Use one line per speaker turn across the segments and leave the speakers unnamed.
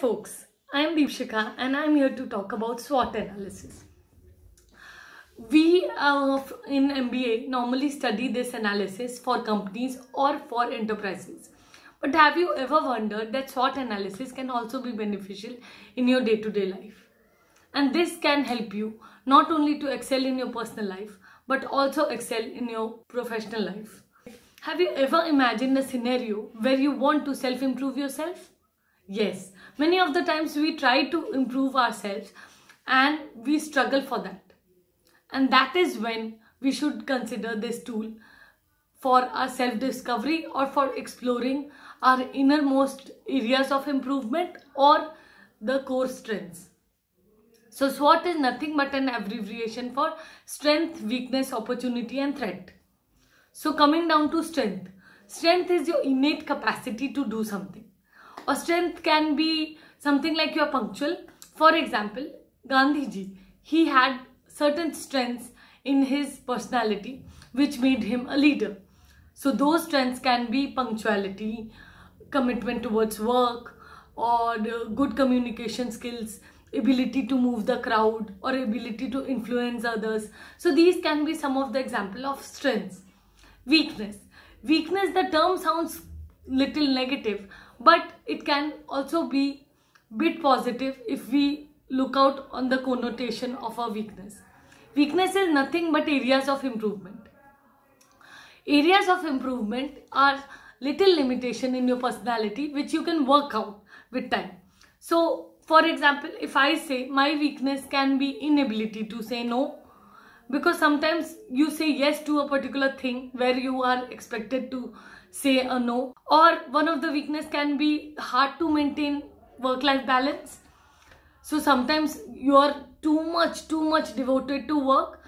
folks, I am Deepshika and I am here to talk about SWOT analysis. We in MBA normally study this analysis for companies or for enterprises. But have you ever wondered that SWOT analysis can also be beneficial in your day-to-day life? And this can help you not only to excel in your personal life, but also excel in your professional life. Have you ever imagined a scenario where you want to self-improve yourself? Yes, many of the times we try to improve ourselves and we struggle for that. And that is when we should consider this tool for our self-discovery or for exploring our innermost areas of improvement or the core strengths. So SWOT is nothing but an abbreviation for strength, weakness, opportunity and threat. So coming down to strength. Strength is your innate capacity to do something. Or strength can be something like you are punctual. For example, Gandhiji, he had certain strengths in his personality which made him a leader. So those strengths can be punctuality, commitment towards work, or good communication skills, ability to move the crowd, or ability to influence others. So these can be some of the example of strengths. Weakness. Weakness, the term sounds little negative, but it can also be bit positive if we look out on the connotation of a weakness. Weakness is nothing but areas of improvement. Areas of improvement are little limitation in your personality which you can work out with time. So, for example, if I say my weakness can be inability to say no, because sometimes you say yes to a particular thing where you are expected to say a no, or one of the weakness can be hard to maintain work-life balance. So sometimes you are too much devoted to work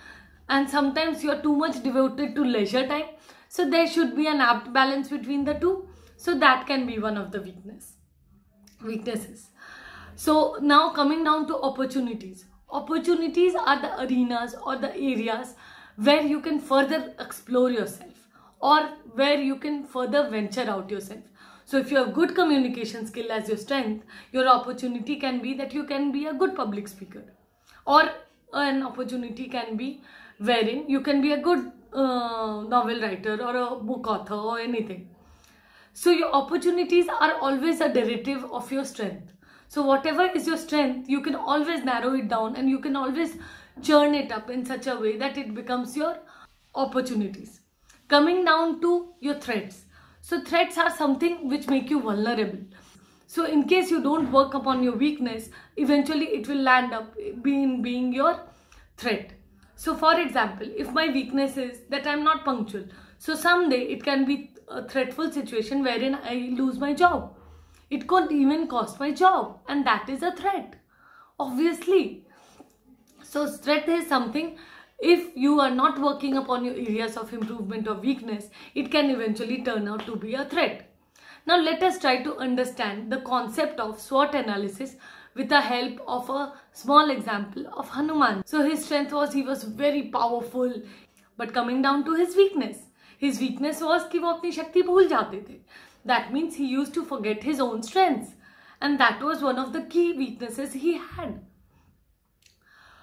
and sometimes you are too much devoted to leisure time. So there should be an apt balance between the two. So that can be one of the weaknesses. So now coming down to opportunities. Opportunities are the arenas or the areas where you can further explore yourself or where you can further venture out yourself. So if you have good communication skill as your strength, your opportunity can be that you can be a good public speaker, or an opportunity can be wherein you can be a good novel writer or a book author or anything. So your opportunities are always a derivative of your strength. So whatever is your strength, you can always narrow it down and you can always churn it up in such a way that it becomes your opportunities. Coming down to your threats. So threats are something which make you vulnerable. So in case you don't work upon your weakness, eventually it will land up being your threat. So for example, if my weakness is that I'm not punctual, so someday it can be a threatful situation wherein I lose my job. It could even cost my job, and that is a threat, obviously. So threat is something, if you are not working upon your areas of improvement or weakness, it can eventually turn out to be a threat. Now let us try to understand the concept of SWOT analysis with the help of a small example of Hanuman. So his strength was he was very powerful, but coming down to his weakness was कि वो अपनी शक्ति भूल जाते थे. That means he used to forget his own strengths, and that was one of the key weaknesses he had.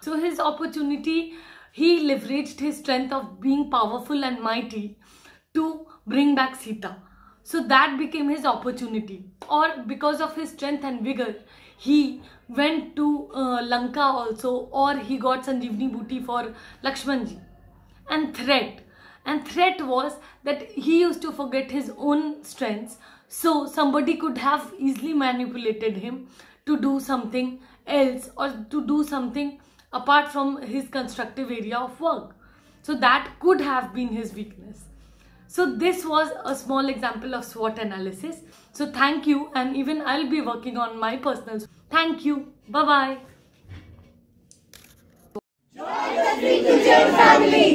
So his opportunity, he leveraged his strength of being powerful and mighty to bring back Sita. So that became his opportunity. Or because of his strength and vigor, he went to Lanka also, or he got Sanjeevani Booty for Lakshmanji. And threat was that he used to forget his own strengths, so somebody could have easily manipulated him to do something else or to do something apart from his constructive area of work. So that could have been his weakness. So this was a small example of SWOT analysis. So thank you, and even I'll be working on my personal. Thank you. Bye-bye.
Join the 3 to J family.